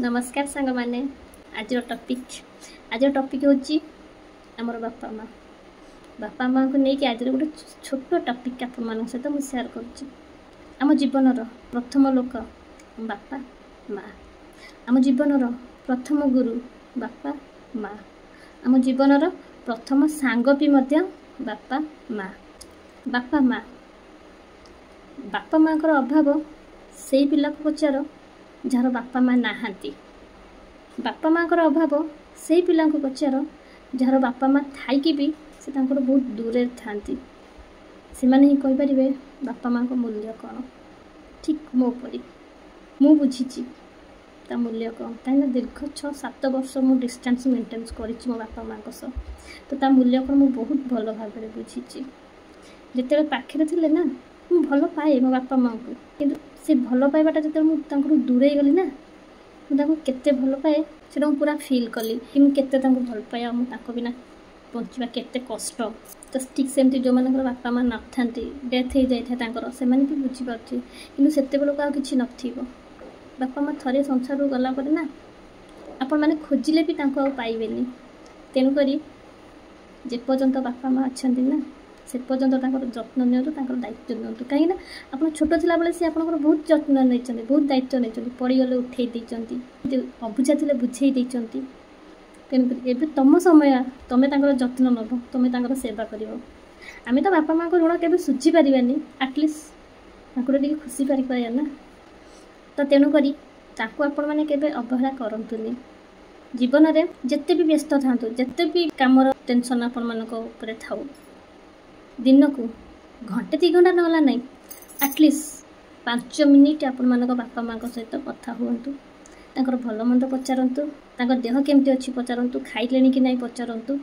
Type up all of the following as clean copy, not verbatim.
नमस्कार सांग माने आज टॉपिक होची हमर बापा माँ को लेकिन आज गोटे छोट टॉपिक आप सहित मुझे शेयर करुच्ची। आम जीवन प्रथम लोक बापा माँ, आम जीवन प्रथम गुरु बापा माँ, आम जीवन प्रथम सांग भी बापा माँ। बापा माँ को अभाव से पिला को पचार जार बापा माँ नहांती। बापा माँ को अभाव से पिला को पचार जार बापा माँ थाइकी भी से बहुत दूर था से ही कहींपारे बापा माँ को मूल्य कौन। ठीक मो परी मु बुझी मूल्य कौन कहीं दीर्घ 6-7 वर्ष मु डिस्टेंस मेंटेन कर मो बापा माँ को सह तो ता मूल्य कौन मु बहुत भल भाव बुझी। जिते पाखे थे ना मु भल पाए मो बापा माँ को कि से भल पाइबाटा जो मुझे दूरे गली ना मुझे केते भल पाए से पूरा फील कली कि मुझे भल पाए मुझे बिना बचा केते कष्ट। तो ठीक सेमती जो मान बापा माँ न था डेथ हो जाए से भी बुझीपारे कि से बेलू आ कि न बापा माँ थे संसार गला ना आपण मैंने खोजिले भी पाइबेनी। तेणुक जेपर्यंत बापा माँ अच्छा ना से पर्यंत जत्न नियंतु दायित्व नियंतु कहीं आप छोट थिला बेले से आपंकर बहुत जत्न नहीं बहुत दायित्व नहीं पड़गले उठे अबुझा थे बुझे तेणुक ए तुम समय तुम जत्न नब तुम सेवा कर। आम तो बापा माँ को ऋण के सुझी पारानी आटलिस्ट खुशी पारे ना। तो तेणुक आपण मैंने के अवहेला करतुनि जीवन में जिते भी व्यस्त था जिते भी कम टेंशन आपण मान था दिन को घंटे 2 घंटा नगला ना आटलिस्ट 5 मिनिट आपण मान बापा माँ सहित कथा हूँ भल मंद पचारतु देह केमती अच्छी पचारतु खाइले कि नहीं पचारतु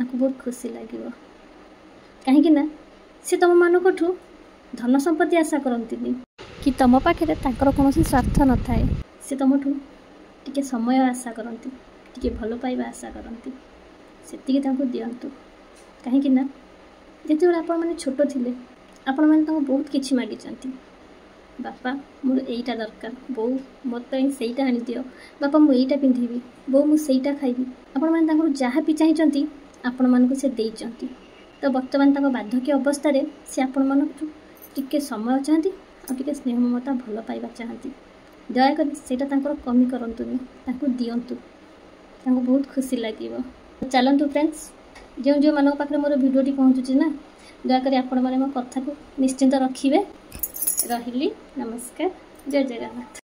बहुत खुशी लगे कहीं से तुम मानक धन संपत्ति आशा करती कि तुम पाखे कौन स्वार्थ न थाए से तुमठू टी समय आशा करती टी भल पाइबा आशा करती से दिंतु कहीं जिते आप छोट थे आपण मैंने बहुत किसी मागी बापा मोर यहीटा दरकार बो मत सहीटा आनी दियो बापा मुझे पिंधि बो मुझा खाइबी आपण मैंने जहाँ भी चाहिए आपण मानक से देइचंती। तो बर्तमान बार्धक्य अवस्था से आपण मानक टिके समय चाहती और स्नेह ममता भल पाइबा चाहती दयाकोरी सेटा कमी करतुनि दिंतु बहुत खुशी लगे। चलतु फ्रेंड्स जो जो मान पाखे मोर भिडियोटी पहुँचुची ना दयाकोरी आपण मैंने मो कथा को निश्चिंत रखिए। रही नमस्कार जय जगन्नाथ।